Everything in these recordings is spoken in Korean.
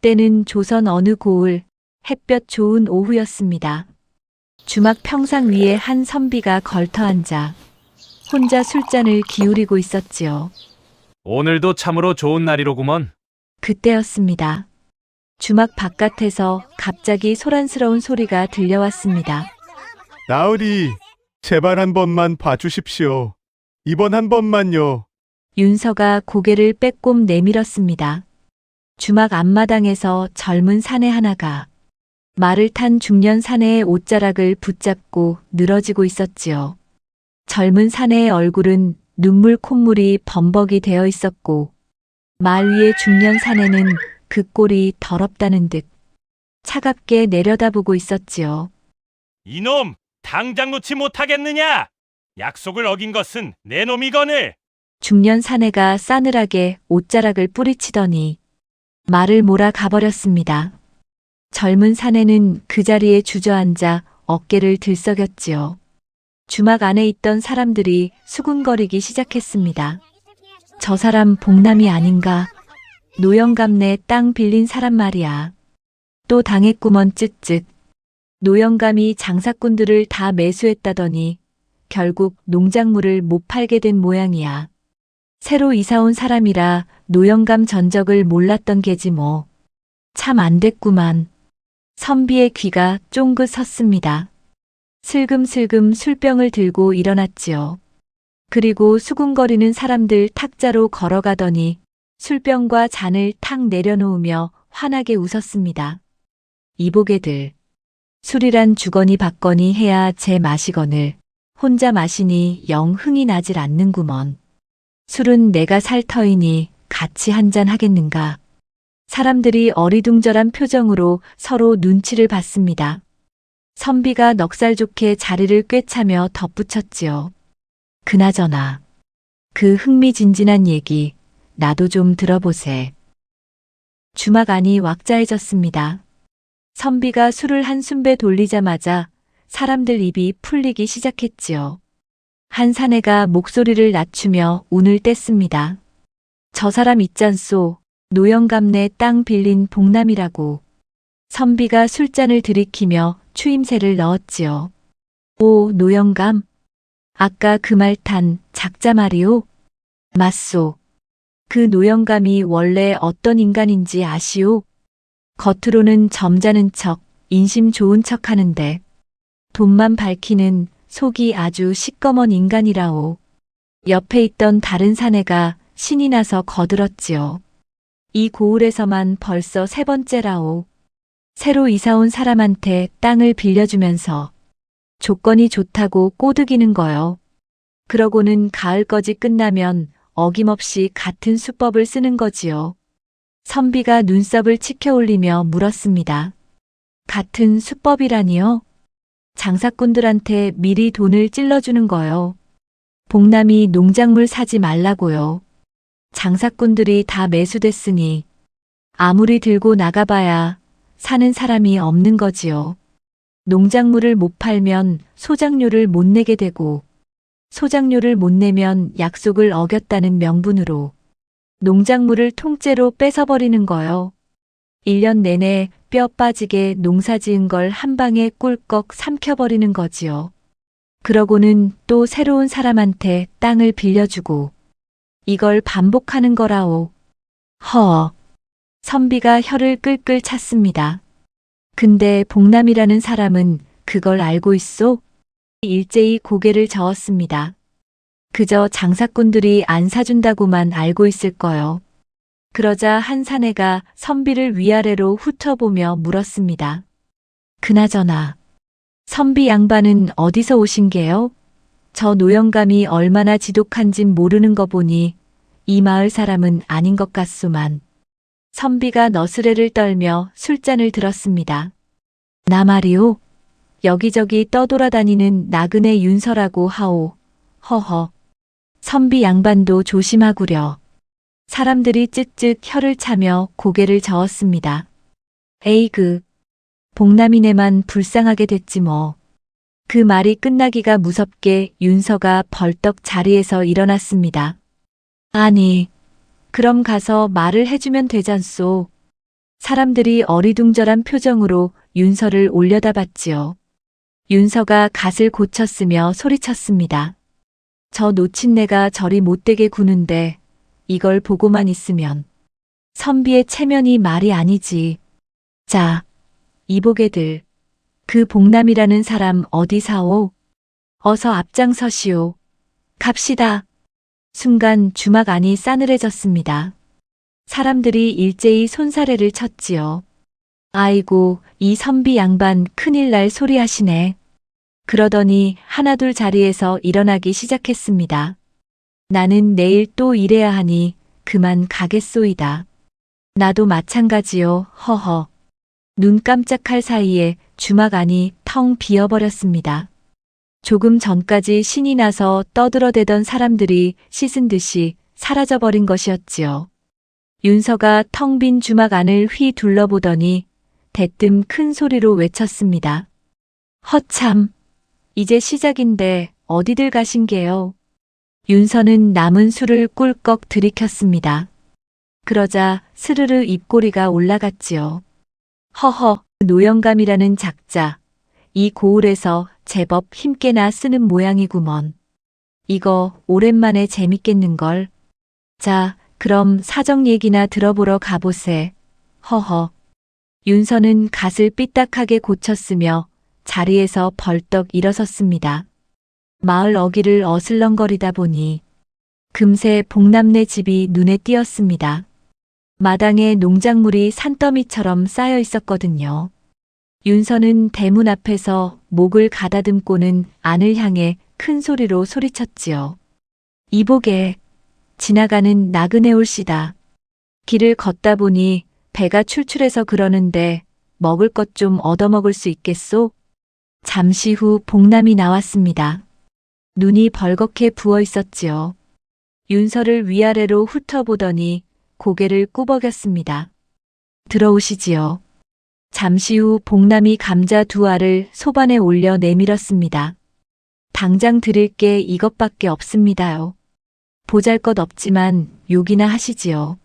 때는 조선 어느 고을 햇볕 좋은 오후였습니다. 주막 평상 위에 한 선비가 걸터 앉아 혼자 술잔을 기울이고 있었지요. 오늘도 참으로 좋은 날이로구먼. 그때였습니다. 주막 바깥에서 갑자기 소란스러운 소리가 들려왔습니다. 나으리, 제발 한 번만 봐주십시오. 이번 한 번만요. 윤서가 고개를 빼꼼 내밀었습니다. 주막 앞마당에서 젊은 사내 하나가 말을 탄 중년 사내의 옷자락을 붙잡고 늘어지고 있었지요. 젊은 사내의 얼굴은 눈물 콧물이 범벅이 되어 있었고 말 위의 중년 사내는 그 꼴이 더럽다는 듯 차갑게 내려다보고 있었지요. 이놈, 당장 놓지 못하겠느냐? 약속을 어긴 것은 내 놈이거늘. 중년 사내가 싸늘하게 옷자락을 뿌리치더니 말을 몰아 가버렸습니다. 젊은 사내는 그 자리에 주저앉아 어깨를 들썩였지요. 주막 안에 있던 사람들이 수군거리기 시작했습니다. 저 사람 복남이 아닌가? 노영감네 땅 빌린 사람 말이야. 또 당했구먼 쯧쯧. 노영감이 장사꾼들을 다 매수했다더니 결국 농작물을 못 팔게 된 모양이야. 새로 이사온 사람이라 노영감 전적을 몰랐던 게지 뭐. 참 안 됐구만. 선비의 귀가 쫑긋 섰습니다. 슬금슬금 술병을 들고 일어났지요. 그리고 수군거리는 사람들 탁자로 걸어가더니 술병과 잔을 탁 내려놓으며 환하게 웃었습니다. 이보게들, 술이란 주거니 받거니 해야 제 마시거늘 혼자 마시니 영 흥이 나질 않는구먼. 술은 내가 살 터이니 같이 한잔 하겠는가. 사람들이 어리둥절한 표정으로 서로 눈치를 봤습니다. 선비가 넉살 좋게 자리를 꿰차며 덧붙였지요. 그나저나 그 흥미진진한 얘기 나도 좀 들어보세. 주막 안이 왁자해졌습니다. 선비가 술을 한 순배 돌리자마자 사람들 입이 풀리기 시작했지요. 한 사내가 목소리를 낮추며 운을 뗐습니다. 저 사람 있잖소. 노영감네 땅 빌린 복남이라고. 선비가 술잔을 들이키며 추임새를 넣었지요. 오, 노영감. 아까 그 말 탄 작자 말이오? 맞소. 그 노영감이 원래 어떤 인간인지 아시오? 겉으로는 점잖은 척, 인심 좋은 척 하는데 돈만 밝히는 속이 아주 시꺼먼 인간이라오. 옆에 있던 다른 사내가 신이 나서 거들었지요. 이 고을에서만 벌써 세 번째라오. 새로 이사온 사람한테 땅을 빌려주면서 조건이 좋다고 꼬드기는 거요. 그러고는 가을거지 끝나면 어김없이 같은 수법을 쓰는 거지요. 선비가 눈썹을 치켜 올리며 물었습니다. 같은 수법이라니요? 장사꾼들한테 미리 돈을 찔러주는 거요. 복남이 농작물 사지 말라고요. 장사꾼들이 다 매수됐으니 아무리 들고 나가봐야 사는 사람이 없는 거지요. 농작물을 못 팔면 소작료를 못 내게 되고 소작료를 못 내면 약속을 어겼다는 명분으로 농작물을 통째로 뺏어버리는 거요. 1년 내내 뼈 빠지게 농사 지은 걸 한 방에 꿀꺽 삼켜버리는 거지요. 그러고는 또 새로운 사람한테 땅을 빌려주고 이걸 반복하는 거라오. 허. 선비가 혀를 끌끌 찼습니다. 근데 복남이라는 사람은 그걸 알고 있소? 일제히 고개를 저었습니다. 그저 장사꾼들이 안 사준다고만 알고 있을 거요. 그러자 한 사내가 선비를 위아래로 훑어보며 물었습니다. 그나저나 선비 양반은 어디서 오신 게요? 저 노영감이 얼마나 지독한진 모르는 거 보니 이 마을 사람은 아닌 것 같소만. 선비가 너스레를 떨며 술잔을 들었습니다. 나 말이오. 여기저기 떠돌아다니는 나그네 윤서라고 하오. 허허. 선비 양반도 조심하구려. 사람들이 쯧쯧 혀를 차며 고개를 저었습니다. 에이그. 복남이네만 불쌍하게 됐지 뭐. 그 말이 끝나기가 무섭게 윤서가 벌떡 자리에서 일어났습니다. 아니, 그럼 가서 말을 해주면 되잖소. 사람들이 어리둥절한 표정으로 윤서를 올려다봤지요. 윤서가 갓을 고쳤으며 소리쳤습니다. 저 노친네가 저리 못되게 구는데 이걸 보고만 있으면 선비의 체면이 말이 아니지. 자, 이보게들, 그 복남이라는 사람 어디 사오? 어서 앞장서시오. 갑시다. 순간 주막 안이 싸늘해졌습니다. 사람들이 일제히 손사래를 쳤지요. 아이고, 이 선비 양반 큰일 날 소리 하시네. 그러더니 하나둘 자리에서 일어나기 시작했습니다. 나는 내일 또 일해야 하니 그만 가겠소이다. 나도 마찬가지요. 허허. 눈 깜짝할 사이에 주막 안이 텅 비어버렸습니다. 조금 전까지 신이 나서 떠들어대던 사람들이 씻은 듯이 사라져버린 것이었지요. 윤서가 텅 빈 주막 안을 휘 둘러보더니 대뜸 큰 소리로 외쳤습니다. 허참, 이제 시작인데 어디들 가신 게요? 윤서는 남은 술을 꿀꺽 들이켰습니다. 그러자 스르르 입꼬리가 올라갔지요. 허허, 노영감이라는 작자, 이 고을에서 제법 힘께나 쓰는 모양이구먼. 이거 오랜만에 재밌겠는걸. 자, 그럼 사정 얘기나 들어보러 가보세. 허허. 윤서는 갓을 삐딱하게 고쳤으며 자리에서 벌떡 일어섰습니다. 마을 어귀를 어슬렁거리다 보니 금세 복남네 집이 눈에 띄었습니다. 마당에 농작물이 산더미처럼 쌓여 있었거든요. 윤서는 대문 앞에서 목을 가다듬고는 안을 향해 큰 소리로 소리쳤지요. 이보게, 지나가는 나그네 올시다. 길을 걷다 보니 배가 출출해서 그러는데 먹을 것 좀 얻어먹을 수 있겠소? 잠시 후 복남이 나왔습니다. 눈이 벌겋게 부어 있었지요. 윤서를 위아래로 훑어보더니 고개를 꾸벅였습니다. 들어오시지요. 잠시 후 복남이 감자 2알을 소반에 올려 내밀었습니다. 당장 드릴 게 이것밖에 없습니다요. 보잘것 없지만 욕이나 하시지요.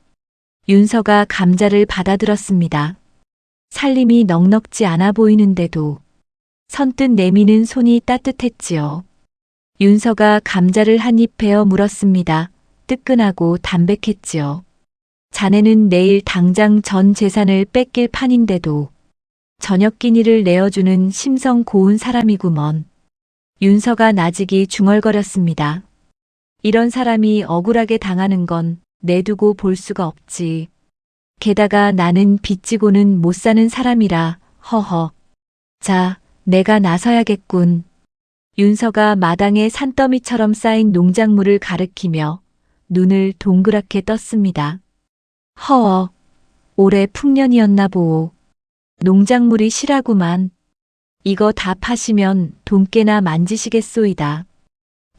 윤서가 감자를 받아들었습니다. 살림이 넉넉지 않아 보이는데도 선뜻 내미는 손이 따뜻했지요. 윤서가 감자를 한 입 베어 물었습니다. 뜨끈하고 담백했지요. 자네는 내일 당장 전 재산을 뺏길 판인데도 저녁 끼니를 내어주는 심성 고운 사람이구먼. 윤서가 나직이 중얼거렸습니다. 이런 사람이 억울하게 당하는 건 내두고 볼 수가 없지. 게다가 나는 빚지고는 못 사는 사람이라. 허허. 자, 내가 나서야겠군. 윤서가 마당에 산더미처럼 쌓인 농작물을 가리키며 눈을 동그랗게 떴습니다. 허어, 올해 풍년이었나 보오. 농작물이 실하구만. 이거 다 파시면 돈 꽤나 만지시겠소이다.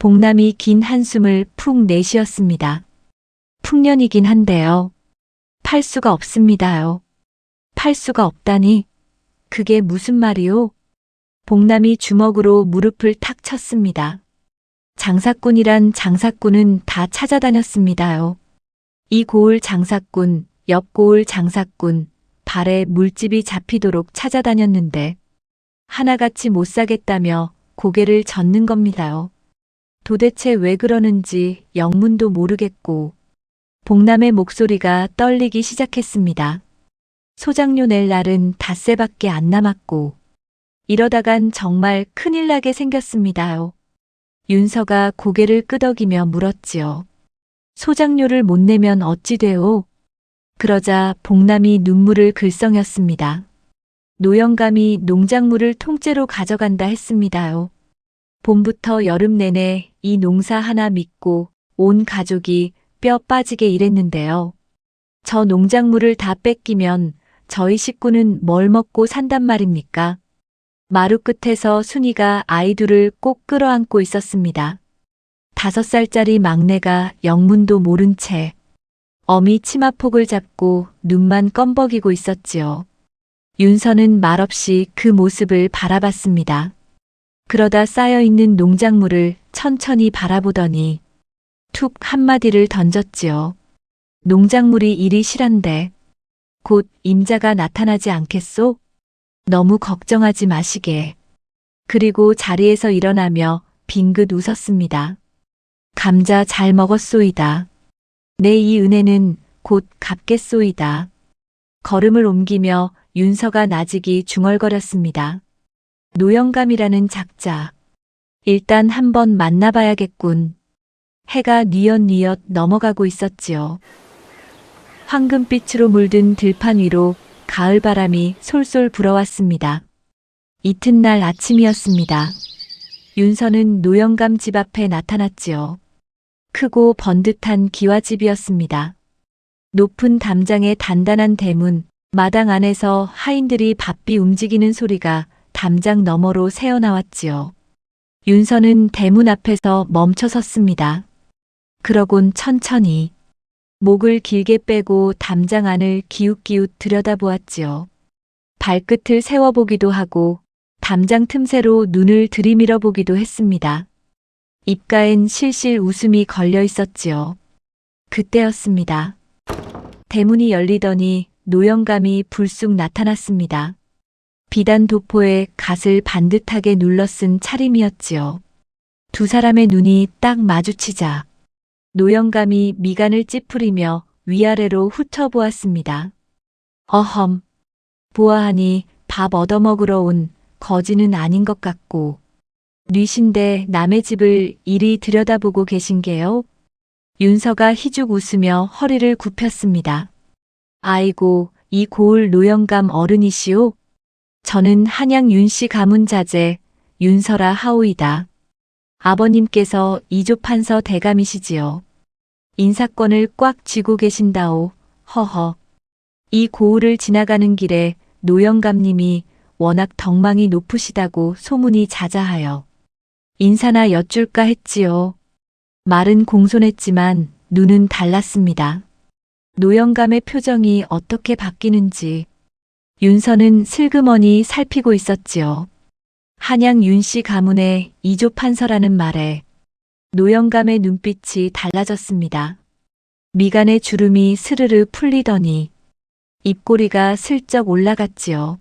복남이 긴 한숨을 푹 내쉬었습니다. 풍년이긴 한데요. 팔 수가 없습니다요. 팔 수가 없다니? 그게 무슨 말이오? 복남이 주먹으로 무릎을 탁 쳤습니다. 장사꾼이란 장사꾼은 다 찾아다녔습니다요. 이 고을 장사꾼, 옆 고을 장사꾼, 발에 물집이 잡히도록 찾아다녔는데 하나같이 못 사겠다며 고개를 젓는 겁니다요. 도대체 왜 그러는지 영문도 모르겠고 복남의 목소리가 떨리기 시작했습니다. 소장료 낼 날은 닷새밖에 안 남았고 이러다간 정말 큰일 나게 생겼습니다요. 윤서가 고개를 끄덕이며 물었지요. 소장료를 못 내면 어찌 되오? 그러자 복남이 눈물을 글썽였습니다. 노영감이 농작물을 통째로 가져간다 했습니다요. 봄부터 여름 내내 이 농사 하나 믿고 온 가족이 뼈 빠지게 일했는데요. 저 농작물을 다 뺏기면 저희 식구는 뭘 먹고 산단 말입니까? 마루 끝에서 순이가 아이 둘을 꼭 끌어안고 있었습니다. 5살짜리 막내가 영문도 모른 채 어미 치마폭을 잡고 눈만 껌벅이고 있었지요. 윤서는 말없이 그 모습을 바라봤습니다. 그러다 쌓여있는 농작물을 천천히 바라보더니 툭 한마디를 던졌지요. 농작물이 이리 실한데 곧 임자가 나타나지 않겠소? 너무 걱정하지 마시게. 그리고 자리에서 일어나며 빙긋 웃었습니다. 감자 잘 먹었소이다. 내 이 은혜는 곧 갚겠소이다. 걸음을 옮기며 윤서가 나직이 중얼거렸습니다. 노영감이라는 작자. 일단 한번 만나봐야겠군. 해가 뉘엿뉘엿 넘어가고 있었지요. 황금빛으로 물든 들판 위로 가을 바람이 솔솔 불어왔습니다. 이튿날 아침이었습니다. 윤서는 노영감 집 앞에 나타났지요. 크고 번듯한 기와집이었습니다. 높은 담장의 단단한 대문, 마당 안에서 하인들이 바삐 움직이는 소리가 담장 너머로 새어나왔지요. 윤서는 대문 앞에서 멈춰 섰습니다. 그러곤 천천히 목을 길게 빼고 담장 안을 기웃기웃 들여다보았지요. 발끝을 세워보기도 하고 담장 틈새로 눈을 들이밀어 보기도 했습니다. 입가엔 실실 웃음이 걸려 있었지요. 그때였습니다. 대문이 열리더니 노영감이 불쑥 나타났습니다. 비단 도포에 갓을 반듯하게 눌러쓴 차림이었지요. 두 사람의 눈이 딱 마주치자 노영감이 미간을 찌푸리며 위아래로 훑어보았습니다. 어험, 보아하니 밥 얻어먹으러 온 거지는 아닌 것 같고 뉘신데 남의 집을 이리 들여다보고 계신 게요? 윤서가 희죽 웃으며 허리를 굽혔습니다. 아이고, 이 고을 노영감 어른이시오? 저는 한양 윤씨 가문 자제 윤서라 하오이다. 아버님께서 이조판서 대감이시지요. 인사권을 꽉 쥐고 계신다오. 허허. 이 고을을 지나가는 길에 노영감님이 워낙 덕망이 높으시다고 소문이 자자하여 인사나 여쭐까 했지요. 말은 공손했지만 눈은 달랐습니다. 노영감의 표정이 어떻게 바뀌는지 윤서는 슬그머니 살피고 있었지요. 한양 윤씨 가문의 이조 판서라는 말에 노영감의 눈빛이 달라졌습니다. 미간의 주름이 스르르 풀리더니 입꼬리가 슬쩍 올라갔지요.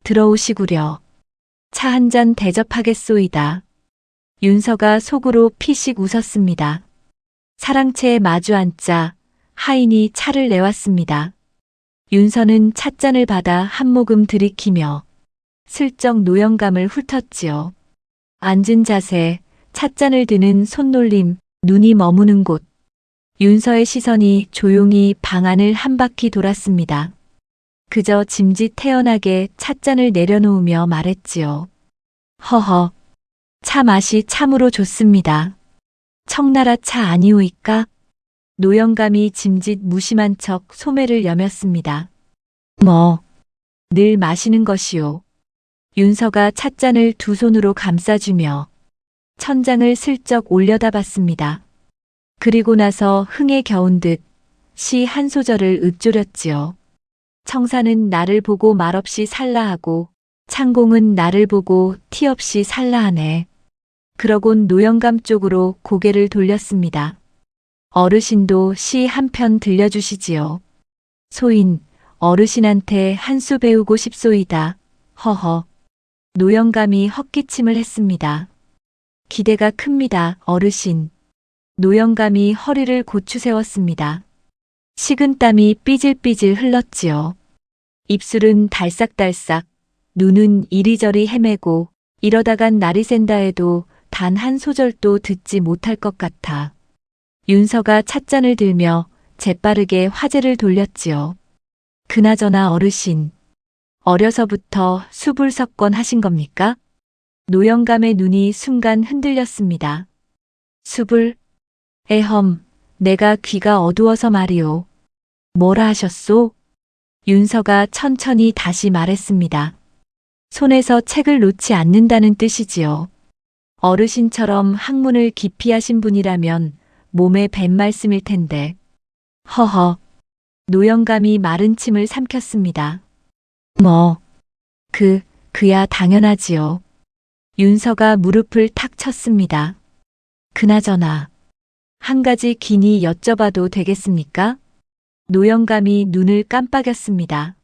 들어오시구려. 차 한 잔 대접하겠소이다. 윤서가 속으로 피식 웃었습니다. 사랑채에 마주 앉자 하인이 차를 내왔습니다. 윤서는 찻잔을 받아 한 모금 들이키며 슬쩍 노영감을 훑었지요. 앉은 자세, 찻잔을 드는 손놀림, 눈이 머무는 곳. 윤서의 시선이 조용히 방 안을 한 바퀴 돌았습니다. 그저 짐짓 태연하게 찻잔을 내려놓으며 말했지요. 허허, 차 맛이 참으로 좋습니다. 청나라 차 아니오이까? 노영감이 짐짓 무심한 척 소매를 여몄습니다. 늘 마시는 것이오. 윤서가 찻잔을 두 손으로 감싸주며 천장을 슬쩍 올려다봤습니다. 그리고 나서 흥에 겨운 듯 시 한 소절을 읊조렸지요. 청사는 나를 보고 말없이 살라하고 창공은 나를 보고 티없이 살라하네. 그러곤 노영감 쪽으로 고개를 돌렸습니다. 어르신도 시 한 편 들려주시지요. 소인, 어르신한테 한 수 배우고 싶소이다. 허허. 노영감이 헛기침을 했습니다. 기대가 큽니다, 어르신. 노영감이 허리를 고추 세웠습니다. 식은땀이 삐질삐질 흘렀지요. 입술은 달싹달싹, 눈은 이리저리 헤매고 이러다간 날이 샌다 해도 단 한 소절도 듣지 못할 것 같아. 윤서가 찻잔을 들며 재빠르게 화제를 돌렸지요. 그나저나 어르신, 어려서부터 수불석권 하신 겁니까? 노영감의 눈이 순간 흔들렸습니다. 수불? 에험, 내가 귀가 어두워서 말이오. 뭐라 하셨소? 윤서가 천천히 다시 말했습니다. 손에서 책을 놓지 않는다는 뜻이지요. 어르신처럼 학문을 깊이 하신 분이라면 몸에 밴 말씀일 텐데. 허허. 노영감이 마른 침을 삼켰습니다. 그야 당연하지요. 윤서가 무릎을 탁 쳤습니다. 그나저나 한 가지 긴히 여쭤봐도 되겠습니까? 노영감이 눈을 깜빡였습니다.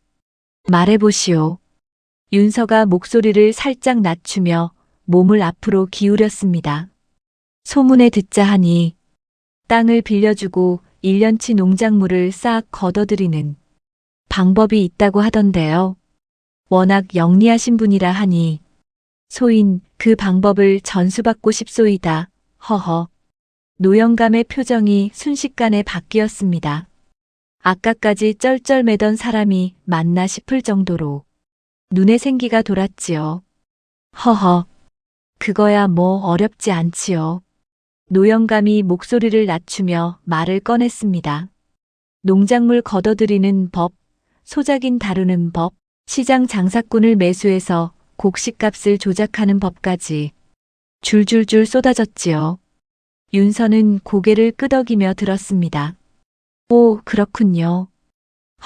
말해보시오. 윤서가 목소리를 살짝 낮추며 몸을 앞으로 기울였습니다. 소문에 듣자 하니 땅을 빌려주고 1년치 농작물을 싹 걷어들이는 방법이 있다고 하던데요. 워낙 영리하신 분이라 하니 소인 그 방법을 전수받고 싶소이다. 허허. 노영감의 표정이 순식간에 바뀌었습니다. 아까까지 쩔쩔매던 사람이 맞나 싶을 정도로 눈에 생기가 돌았지요. 허허. 그거야 뭐 어렵지 않지요. 노영감이 목소리를 낮추며 말을 꺼냈습니다. 농작물 걷어들이는 법, 소작인 다루는 법, 시장 장사꾼을 매수해서 곡식값을 조작하는 법까지 줄줄줄 쏟아졌지요. 윤서는 고개를 끄덕이며 들었습니다. 오, 그렇군요.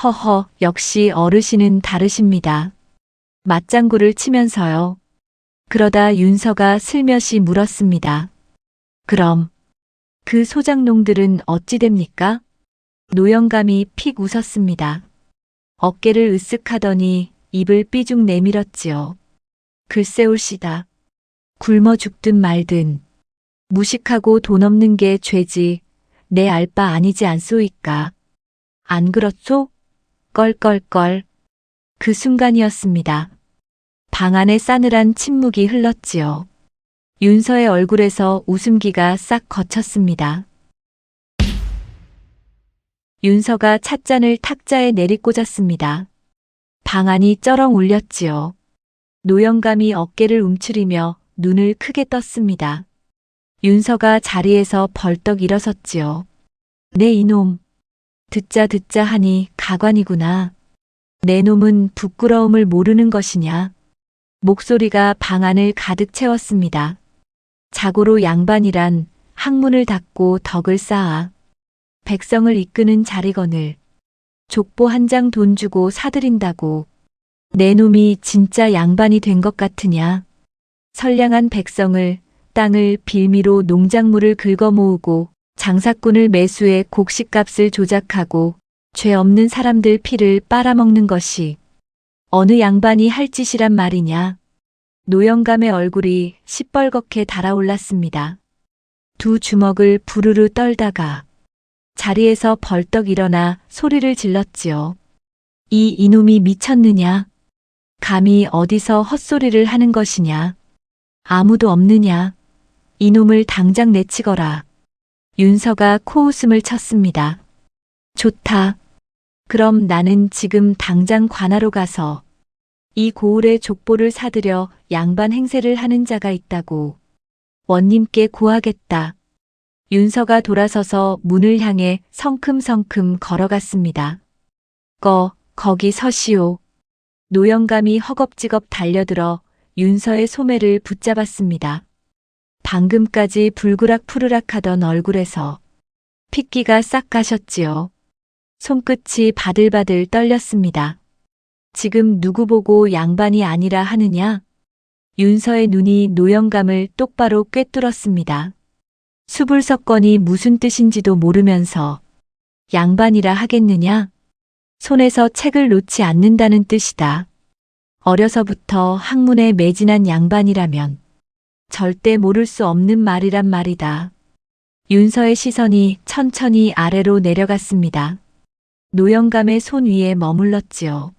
허허, 역시 어르신은 다르십니다. 맞장구를 치면서요. 그러다 윤서가 슬며시 물었습니다. 그럼 그 소작농들은 어찌 됩니까? 노영감이 픽 웃었습니다. 어깨를 으쓱하더니 입을 삐죽 내밀었지요. 글쎄올시다. 굶어 죽든 말든 무식하고 돈 없는 게 죄지 내 알 바 아니지 않소이까. 안 그렇소? 껄껄껄. 그 순간이었습니다. 방 안에 싸늘한 침묵이 흘렀지요. 윤서의 얼굴에서 웃음기가 싹 거쳤습니다. 윤서가 찻잔을 탁자에 내리꽂았습니다. 방 안이 쩌렁 울렸지요. 노영감이 어깨를 움츠리며 눈을 크게 떴습니다. 윤서가 자리에서 벌떡 일어섰지요. 내 이놈. 듣자 하니 가관이구나. 내 놈은 부끄러움을 모르는 것이냐. 목소리가 방 안을 가득 채웠습니다. 자고로 양반이란 학문을 닫고 덕을 쌓아 백성을 이끄는 자리건을 족보 한 장 돈 주고 사들인다고 내 놈이 진짜 양반이 된 것 같으냐. 선량한 백성을 땅을 빌미로 농작물을 긁어 모으고 장사꾼을 매수해 곡식값을 조작하고 죄 없는 사람들 피를 빨아먹는 것이 어느 양반이 할 짓이란 말이냐. 노영감의 얼굴이 시뻘겋게 달아올랐습니다. 두 주먹을 부르르 떨다가 자리에서 벌떡 일어나 소리를 질렀지요. 이 이놈이 미쳤느냐? 감히 어디서 헛소리를 하는 것이냐? 아무도 없느냐? 이놈을 당장 내치거라. 윤서가 코웃음을 쳤습니다. 좋다. 그럼 나는 지금 당장 관하로 가서 이 고을의 족보를 사들여 양반 행세를 하는 자가 있다고 원님께 고하겠다. 윤서가 돌아서서 문을 향해 성큼성큼 걸어갔습니다. 거기 서시오. 노영감이 허겁지겁 달려들어 윤서의 소매를 붙잡았습니다. 방금까지 불그락푸르락 하던 얼굴에서 핏기가 싹 가셨지요. 손끝이 바들바들 떨렸습니다. 지금 누구 보고 양반이 아니라 하느냐? 윤서의 눈이 노영감을 똑바로 꿰뚫었습니다. 수불석건이 무슨 뜻인지도 모르면서 양반이라 하겠느냐? 손에서 책을 놓지 않는다는 뜻이다. 어려서부터 학문에 매진한 양반이라면 절대 모를 수 없는 말이란 말이다. 윤서의 시선이 천천히 아래로 내려갔습니다. 노영감의 손 위에 머물렀지요.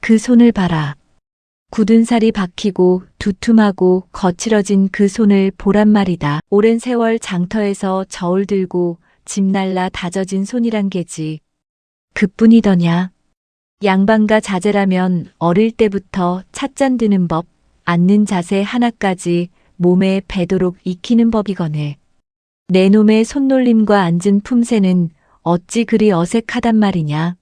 그 손을 봐라. 굳은 살이 박히고 두툼하고 거칠어진 그 손을 보란 말이다. 오랜 세월 장터에서 저울 들고 집 날라 다져진 손이란 게지. 그뿐이더냐. 양반과 자제라면 어릴 때부터 찻잔 드는 법, 앉는 자세 하나까지 몸에 배도록 익히는 법이거늘. 내 놈의 손놀림과 앉은 품새는 어찌 그리 어색하단 말이냐.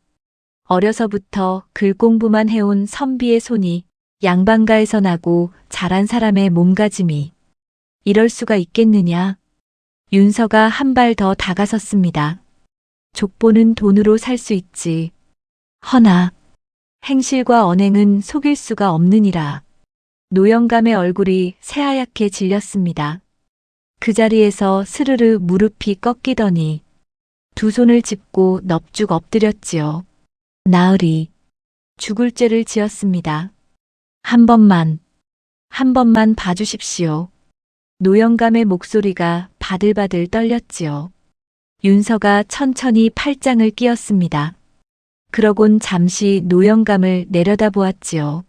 어려서부터 글 공부만 해온 선비의 손이 양반가에서 나고 자란 사람의 몸가짐이 이럴 수가 있겠느냐. 윤서가 한 발 더 다가섰습니다. 족보는 돈으로 살 수 있지. 허나 행실과 언행은 속일 수가 없느니라. 노영감의 얼굴이 새하얗게 질렸습니다. 그 자리에서 스르르 무릎이 꺾이더니 두 손을 짚고 넙죽 엎드렸지요. 나으리, 죽을 죄를 지었습니다. 한 번만 봐주십시오. 노영감의 목소리가 바들바들 떨렸지요. 윤서가 천천히 팔짱을 끼었습니다. 그러곤 잠시 노영감을 내려다보았지요.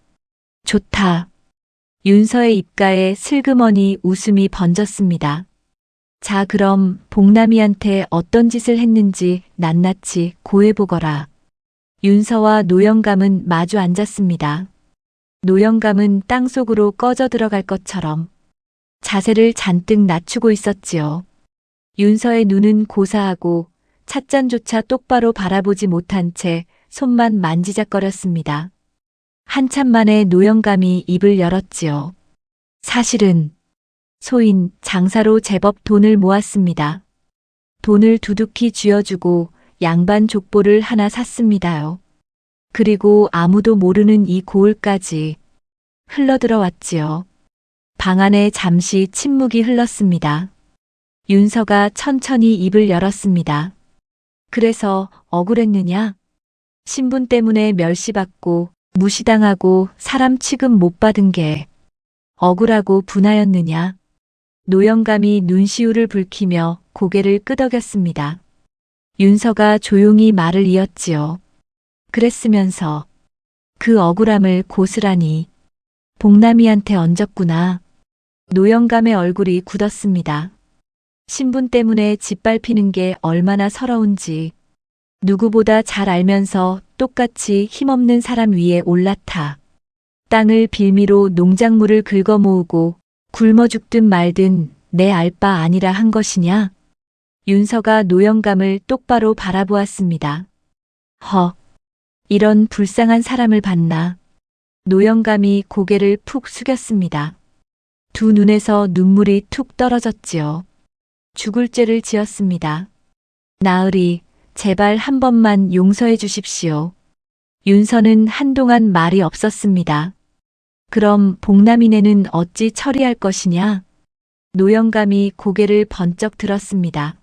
좋다. 윤서의 입가에 슬그머니 웃음이 번졌습니다. 자, 그럼 복남이한테 어떤 짓을 했는지 낱낱이 고해보거라. 윤서와 노영감은 마주 앉았습니다. 노영감은 땅속으로 꺼져 들어갈 것처럼 자세를 잔뜩 낮추고 있었지요. 윤서의 눈은 고사하고 찻잔조차 똑바로 바라보지 못한 채 손만 만지작거렸습니다. 한참 만에 노영감이 입을 열었지요. 사실은 소인 장사로 제법 돈을 모았습니다. 돈을 두둑히 쥐어주고 양반 족보를 하나 샀습니다요. 그리고 아무도 모르는 이 고을까지 흘러들어왔지요. 방 안에 잠시 침묵이 흘렀습니다. 윤서가 천천히 입을 열었습니다. 그래서 억울했느냐? 신분 때문에 멸시받고 무시당하고 사람 취급 못 받은 게 억울하고 분하였느냐? 노영감이 눈시울을 붉히며 고개를 끄덕였습니다. 윤서가 조용히 말을 이었지요. 그랬으면서 그 억울함을 고스란히 복남이한테 얹었구나. 노영감의 얼굴이 굳었습니다. 신분 때문에 짓밟히는 게 얼마나 서러운지 누구보다 잘 알면서 똑같이 힘없는 사람 위에 올라타 땅을 빌미로 농작물을 긁어 모으고 굶어 죽든 말든 내 알 바 아니라 한 것이냐? 윤서가 노영감을 똑바로 바라보았습니다. 이런 불쌍한 사람을 봤나? 노영감이 고개를 푹 숙였습니다. 두 눈에서 눈물이 툭 떨어졌지요. 죽을 죄를 지었습니다. 나으리, 제발 한 번만 용서해 주십시오. 윤서는 한동안 말이 없었습니다. 그럼 복남이네는 어찌 처리할 것이냐? 노영감이 고개를 번쩍 들었습니다.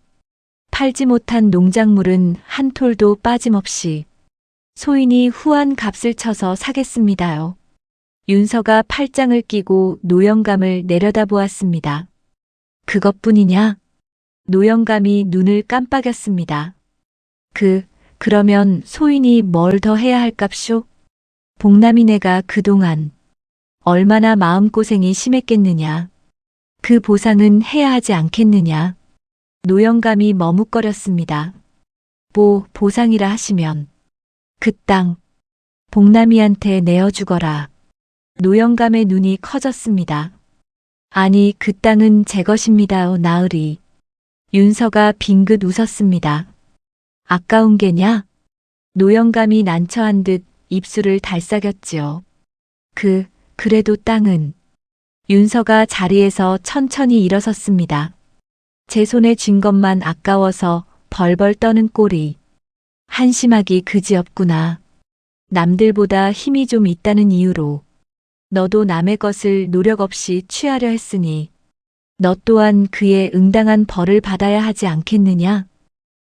팔지 못한 농작물은 한 톨도 빠짐없이 소인이 후한 값을 쳐서 사겠습니다요. 윤서가 팔짱을 끼고 노영감을 내려다보았습니다. 그것뿐이냐? 노영감이 눈을 깜빡였습니다. 그러면 소인이 뭘 더 해야 할깝쇼? 복남이네가 그동안 얼마나 마음고생이 심했겠느냐. 그 보상은 해야 하지 않겠느냐. 노영감이 머뭇거렸습니다. 보상이라 하시면 그 땅 복남이한테 내어주거라. 노영감의 눈이 커졌습니다. 아니, 그 땅은 제 것입니다. 나으리. 윤서가 빙긋 웃었습니다. 아까운 게냐? 노영감이 난처한 듯 입술을 달싹였지요. 그래도 땅은. 윤서가 자리에서 천천히 일어섰습니다. 제 손에 쥔 것만 아까워서 벌벌 떠는 꼴이 한심하기 그지없구나. 남들보다 힘이 좀 있다는 이유로 너도 남의 것을 노력 없이 취하려 했으니 너 또한 그에 응당한 벌을 받아야 하지 않겠느냐?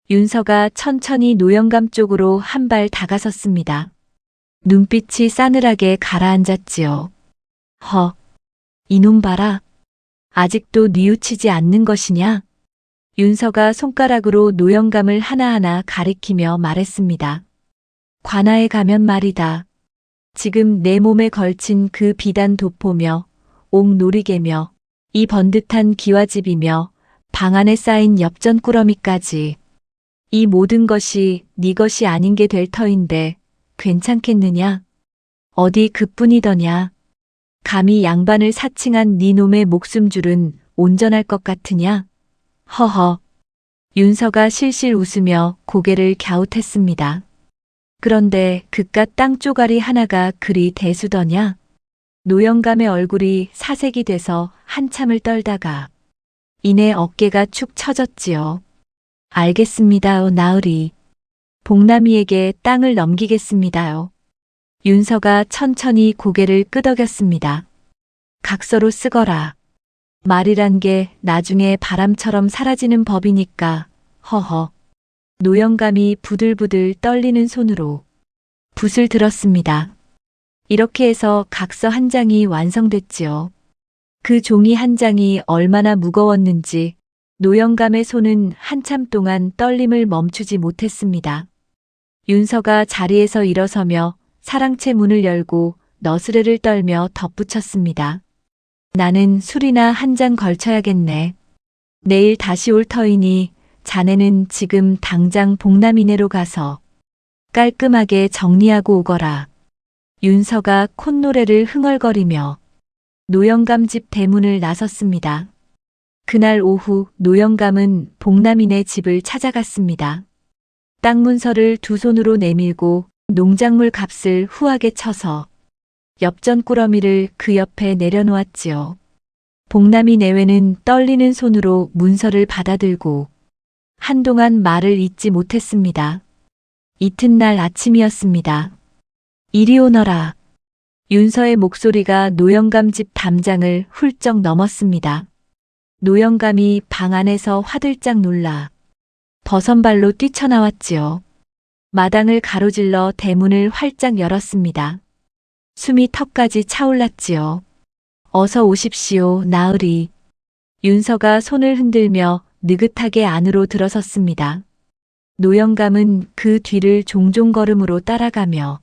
윤서가 천천히 노영감 쪽으로 한 발 다가섰습니다. 눈빛이 싸늘하게 가라앉았지요. 이놈 봐라. 아직도 뉘우치지 않는 것이냐? 윤서가 손가락으로 노영감을 하나하나 가리키며 말했습니다. 관아에 가면 말이다. 지금 내 몸에 걸친 그 비단 도포며 옥놀이개며 이 번듯한 기와집이며 방 안에 쌓인 엽전꾸러미까지 이 모든 것이 네 것이 아닌 게 될 터인데 괜찮겠느냐? 어디 그뿐이더냐? 감히 양반을 사칭한 네 놈의 목숨줄은 온전할 것 같으냐? 윤서가 실실 웃으며 고개를 갸웃했습니다. 그런데 그깟 땅 쪼가리 하나가 그리 대수더냐? 노영감의 얼굴이 사색이 돼서 한참을 떨다가 이내 어깨가 축 처졌지요. 알겠습니다. 나으리. 복남이에게 땅을 넘기겠습니다요. 윤서가 천천히 고개를 끄덕였습니다. 각서로 쓰거라. 말이란 게 나중에 바람처럼 사라지는 법이니까. 노영감이 부들부들 떨리는 손으로 붓을 들었습니다. 이렇게 해서 각서 한 장이 완성됐지요. 그 종이 한 장이 얼마나 무거웠는지 노영감의 손은 한참 동안 떨림을 멈추지 못했습니다. 윤서가 자리에서 일어서며 사랑채 문을 열고 너스레를 떨며 덧붙였습니다. 나는 술이나 한 잔 걸쳐야겠네. 내일 다시 올 터이니 자네는 지금 당장 복남이네로 가서 깔끔하게 정리하고 오거라. 윤서가 콧노래를 흥얼거리며 노영감 집 대문을 나섰습니다. 그날 오후 노영감은 복남이네 집을 찾아갔습니다. 땅 문서를 두 손으로 내밀고 농작물 값을 후하게 쳐서 엽전 꾸러미를 그 옆에 내려놓았지요. 복남이 내외는 떨리는 손으로 문서를 받아들고 한동안 말을 잇지 못했습니다. 이튿날 아침이었습니다. 이리 오너라. 윤서의 목소리가 노영감 집 담장을 훌쩍 넘었습니다. 노영감이 방 안에서 화들짝 놀라 버선발로 뛰쳐나왔지요. 마당을 가로질러 대문을 활짝 열었습니다. 숨이 턱까지 차올랐지요. 어서 오십시오, 나으리. 윤서가 손을 흔들며 느긋하게 안으로 들어섰습니다. 노영감은 그 뒤를 종종 걸음으로 따라가며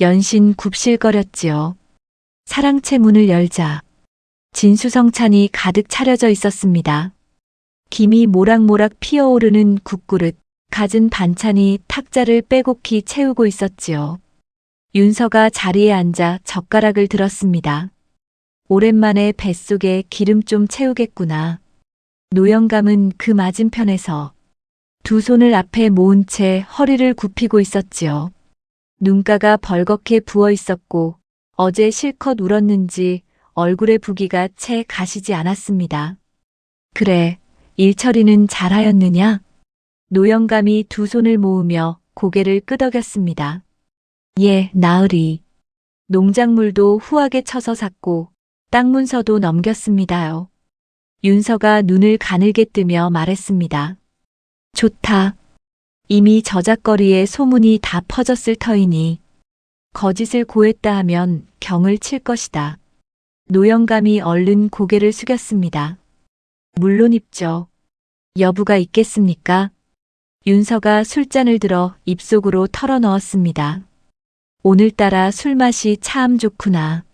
연신 굽실거렸지요. 사랑채 문을 열자 진수성찬이 가득 차려져 있었습니다. 김이 모락모락 피어오르는 국그릇, 갖은 반찬이 탁자를 빼곡히 채우고 있었지요. 윤서가 자리에 앉아 젓가락을 들었습니다. 오랜만에 뱃속에 기름 좀 채우겠구나. 노영감은 그 맞은편에서 두 손을 앞에 모은 채 허리를 굽히고 있었지요. 눈가가 벌겋게 부어 있었고 어제 실컷 울었는지 얼굴의 부기가 채 가시지 않았습니다. 그래, 일처리는 잘하였느냐? 노영감이 두 손을 모으며 고개를 끄덕였습니다. 예, 나으리. 농작물도 후하게 쳐서 샀고 땅 문서도 넘겼습니다요. 윤서가 눈을 가늘게 뜨며 말했습니다. 좋다. 이미 저작거리에 소문이 다 퍼졌을 터이니 거짓을 고했다 하면 경을 칠 것이다. 노영감이 얼른 고개를 숙였습니다. 물론 입죠. 여부가 있겠습니까? 윤서가 술잔을 들어 입속으로 털어 넣었습니다. 오늘따라 술맛이 참 좋구나.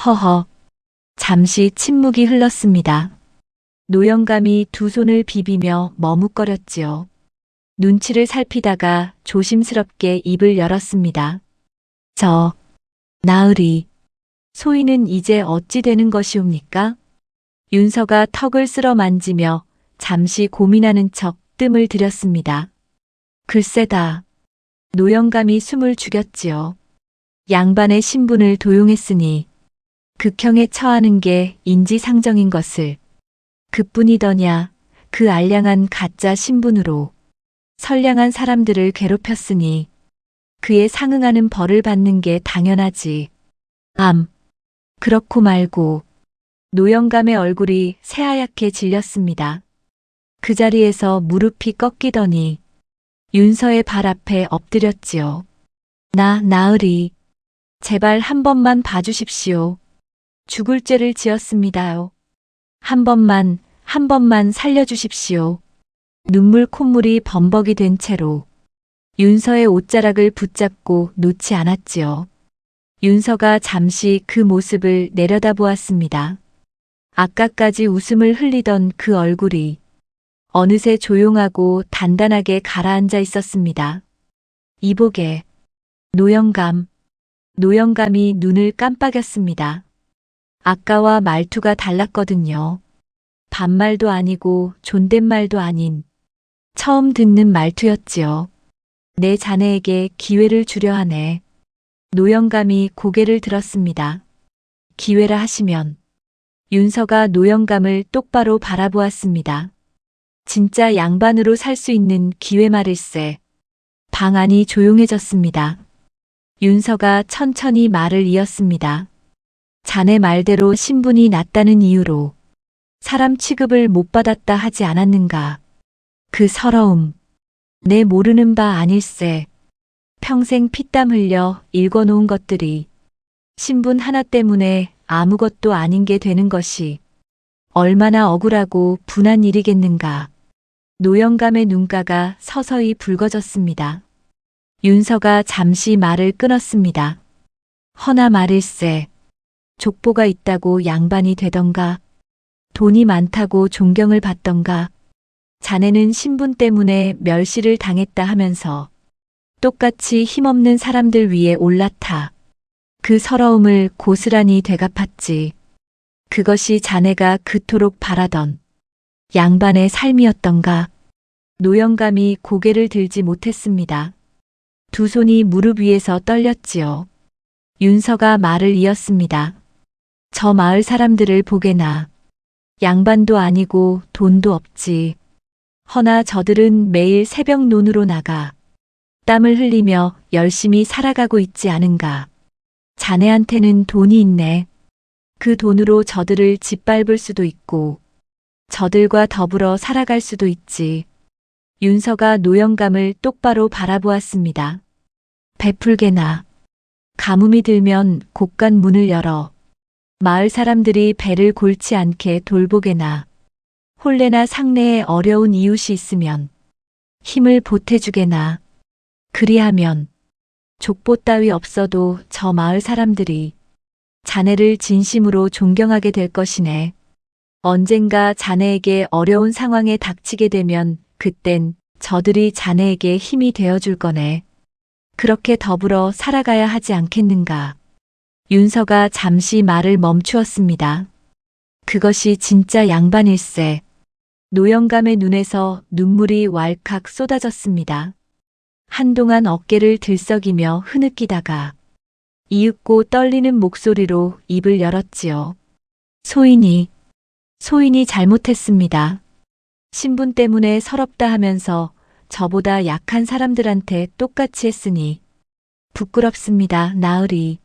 허허. 잠시 침묵이 흘렀습니다. 노영감이 두 손을 비비며 머뭇거렸지요. 눈치를 살피다가 조심스럽게 입을 열었습니다. 나으리. 소희는 이제 어찌 되는 것이옵니까? 윤서가 턱을 쓸어 만지며 잠시 고민하는 척 뜸을 들였습니다. 글쎄다. 노영감이 숨을 죽였지요. 양반의 신분을 도용했으니 극형에 처하는 게 인지상정인 것을 그뿐이더냐. 그 알량한 가짜 신분으로 선량한 사람들을 괴롭혔으니 그에 상응하는 벌을 받는 게 당연하지. 그렇고 말고. 노영감의 얼굴이 새하얗게 질렸습니다. 그 자리에서 무릎이 꺾이더니 윤서의 발 앞에 엎드렸지요. 나으리. 제발 한 번만 봐주십시오. 죽을 죄를 지었습니다요. 한 번만 살려주십시오. 눈물 콧물이 범벅이 된 채로 윤서의 옷자락을 붙잡고 놓지 않았지요. 윤서가 잠시 그 모습을 내려다보았습니다. 아까까지 웃음을 흘리던 그 얼굴이 어느새 조용하고 단단하게 가라앉아 있었습니다. 이복에 노영감이 눈을 깜빡였습니다. 아까와 말투가 달랐거든요. 반말도 아니고 존댓말도 아닌 처음 듣는 말투였지요. 내 자네에게 기회를 주려 하네. 노영감이 고개를 들었습니다. 기회라 하시면. 윤서가 노영감을 똑바로 바라보았습니다. 진짜 양반으로 살 수 있는 기회 말일세. 방 안이 조용해졌습니다. 윤서가 천천히 말을 이었습니다. 자네 말대로 신분이 낮다는 이유로 사람 취급을 못 받았다 하지 않았는가. 그 서러움, 내 모르는 바 아닐세. 평생 피땀 흘려 읽어놓은 것들이 신분 하나 때문에 아무것도 아닌 게 되는 것이 얼마나 억울하고 분한 일이겠는가. 노영감의 눈가가 서서히 붉어졌습니다. 윤서가 잠시 말을 끊었습니다. 허나 말일세. 족보가 있다고 양반이 되던가, 돈이 많다고 존경을 받던가, 자네는 신분 때문에 멸시를 당했다 하면서 똑같이 힘없는 사람들 위에 올라타 그 서러움을 고스란히 되갚았지. 그것이 자네가 그토록 바라던 양반의 삶이었던가. 노영감이 고개를 들지 못했습니다. 두 손이 무릎 위에서 떨렸지요. 윤서가 말을 이었습니다. 저 마을 사람들을 보게나. 양반도 아니고 돈도 없지. 허나 저들은 매일 새벽 논으로 나가 땀을 흘리며 열심히 살아가고 있지 않은가. 자네한테는 돈이 있네. 그 돈으로 저들을 짓밟을 수도 있고 저들과 더불어 살아갈 수도 있지. 윤서가 노영감을 똑바로 바라보았습니다. 베풀게나. 가뭄이 들면 곳간 문을 열어 마을 사람들이 배를 골치 않게 돌보게나. 혼례나 상례에 어려운 이웃이 있으면 힘을 보태주게나. 그리하면 족보 따위 없어도 저 마을 사람들이 자네를 진심으로 존경하게 될 것이네. 언젠가 자네에게 어려운 상황에 닥치게 되면 그땐 저들이 자네에게 힘이 되어줄 거네. 그렇게 더불어 살아가야 하지 않겠는가. 윤서가 잠시 말을 멈추었습니다. 그것이 진짜 양반일세. 노영감의 눈에서 눈물이 왈칵 쏟아졌습니다. 한동안 어깨를 들썩이며 흐느끼다가 이윽고 떨리는 목소리로 입을 열었지요. 소인이 잘못했습니다. 신분 때문에 서럽다 하면서 저보다 약한 사람들한테 똑같이 했으니 부끄럽습니다. 나으리.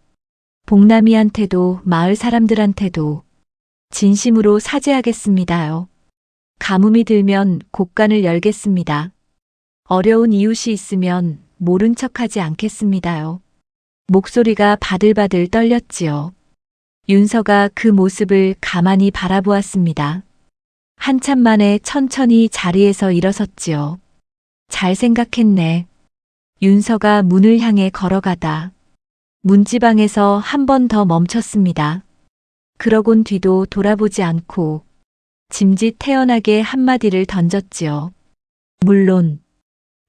복남이한테도 마을 사람들한테도 진심으로 사죄하겠습니다요. 가뭄이 들면 곳간을 열겠습니다. 어려운 이웃이 있으면 모른 척하지 않겠습니다요. 목소리가 바들바들 떨렸지요. 윤서가 그 모습을 가만히 바라보았습니다. 한참 만에 천천히 자리에서 일어섰지요. 잘 생각했네. 윤서가 문을 향해 걸어가다 문지방에서 한 번 더 멈췄습니다. 그러곤 뒤도 돌아보지 않고 짐짓 태연하게 한마디를 던졌지요. 물론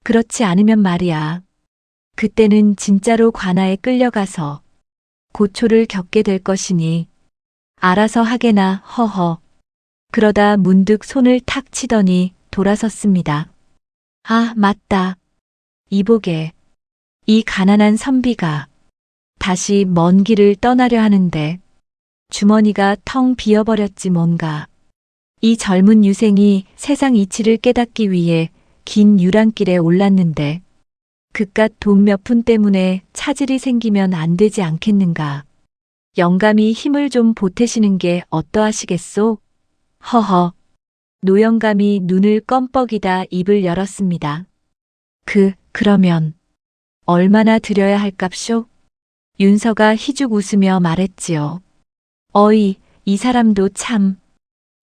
그렇지 않으면 말이야. 그때는 진짜로 관아에 끌려가서 고초를 겪게 될 것이니 알아서 하게나. 허허. 그러다 문득 손을 탁 치더니 돌아섰습니다. 아, 맞다. 이보게. 이 가난한 선비가 다시 먼 길을 떠나려 하는데 주머니가 텅 비어버렸지 뭔가. 이 젊은 유생이 세상 이치를 깨닫기 위해 긴 유랑길에 올랐는데 그깟 돈 몇 푼 때문에 차질이 생기면 안 되지 않겠는가. 영감이 힘을 좀 보태시는 게 어떠하시겠소? 허허. 노영감이 눈을 껌뻑이다 입을 열었습니다. 그러면 얼마나 드려야 할깝쇼? 윤서가 희죽 웃으며 말했지요. 어이, 이 사람도 참.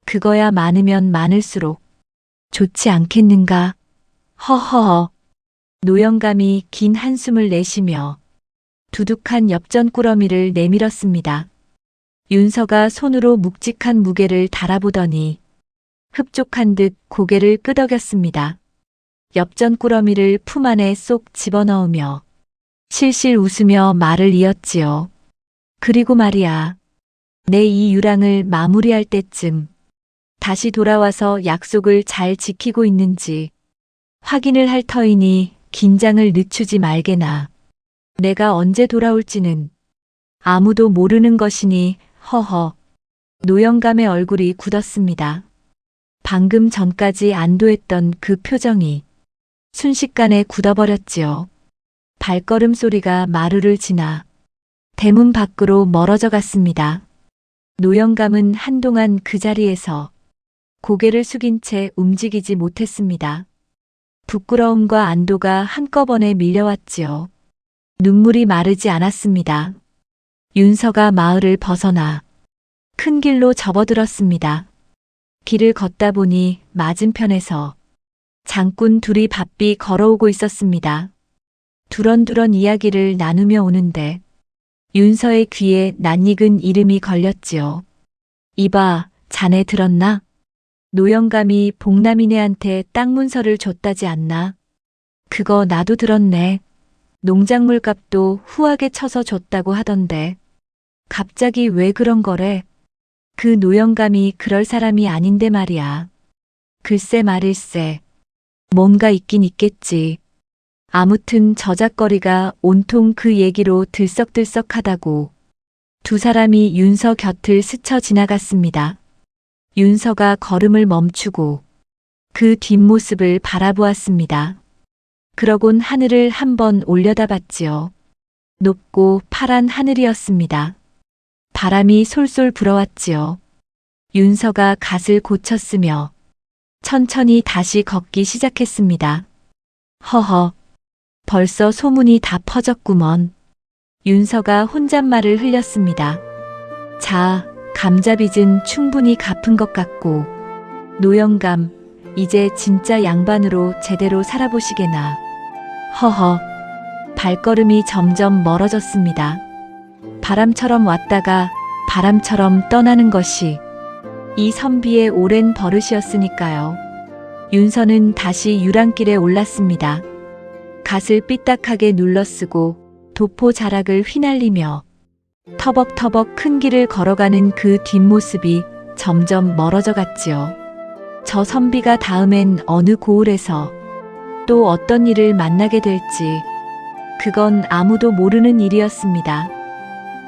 그거야 많으면 많을수록 좋지 않겠는가? 허허허. 노영감이 긴 한숨을 내쉬며 두둑한 엽전꾸러미를 내밀었습니다. 윤서가 손으로 묵직한 무게를 달아보더니 흡족한 듯 고개를 끄덕였습니다. 엽전꾸러미를 품 안에 쏙 집어넣으며 실실 웃으며 말을 이었지요. 그리고 말이야. 내 이 유랑을 마무리할 때쯤 다시 돌아와서 약속을 잘 지키고 있는지 확인을 할 터이니 긴장을 늦추지 말게나. 내가 언제 돌아올지는 아무도 모르는 것이니. 허허. 노영감의 얼굴이 굳었습니다. 방금 전까지 안도했던 그 표정이 순식간에 굳어버렸지요. 발걸음 소리가 마루를 지나 대문 밖으로 멀어져 갔습니다. 노영감은 한동안 그 자리에서 고개를 숙인 채 움직이지 못했습니다. 부끄러움과 안도가 한꺼번에 밀려왔지요. 눈물이 마르지 않았습니다. 윤서가 마을을 벗어나 큰 길로 접어들었습니다. 길을 걷다 보니 맞은편에서 장꾼 둘이 바삐 걸어오고 있었습니다. 두런두런 이야기를 나누며 오는데 윤서의 귀에 낯익은 이름이 걸렸지요. 이봐, 자네 들었나? 노영감이 복남이네한테 땅 문서를 줬다지 않나? 그거 나도 들었네. 농작물 값도 후하게 쳐서 줬다고 하던데. 갑자기 왜 그런 거래? 그 노영감이 그럴 사람이 아닌데 말이야. 글쎄 말일세. 뭔가 있긴 있겠지. 아무튼 저작거리가 온통 그 얘기로 들썩들썩하다고. 두 사람이 윤서 곁을 스쳐 지나갔습니다. 윤서가 걸음을 멈추고 그 뒷모습을 바라보았습니다. 그러곤 하늘을 한번 올려다봤지요. 높고 파란 하늘이었습니다. 바람이 솔솔 불어왔지요. 윤서가 갓을 고쳤으며 천천히 다시 걷기 시작했습니다. 허허, 벌써 소문이 다 퍼졌구먼. 윤서가 혼잣말을 흘렸습니다. 자, 감자빚은 충분히 갚은 것 같고, 노영감, 이제 진짜 양반으로 제대로 살아보시게나. 허허, 발걸음이 점점 멀어졌습니다. 바람처럼 왔다가 바람처럼 떠나는 것이 이 선비의 오랜 버릇이었으니까요. 윤서는 다시 유랑길에 올랐습니다. 갓을 삐딱하게 눌러쓰고 도포 자락을 휘날리며 터벅터벅 큰 길을 걸어가는 그 뒷모습이 점점 멀어져 갔지요. 저 선비가 다음엔 어느 고을에서 또 어떤 일을 만나게 될지 그건 아무도 모르는 일이었습니다.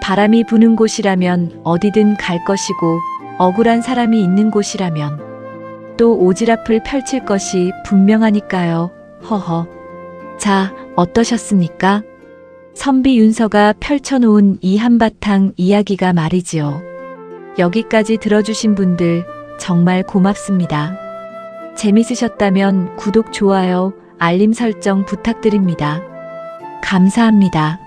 바람이 부는 곳이라면 어디든 갈 것이고 억울한 사람이 있는 곳이라면 또 오지랖을 펼칠 것이 분명하니까요. 허허. 자, 어떠셨습니까? 선비 윤서가 펼쳐놓은 이 한바탕 이야기가 말이지요. 여기까지 들어주신 분들 정말 고맙습니다. 재밌으셨다면 구독, 좋아요, 알림 설정 부탁드립니다. 감사합니다.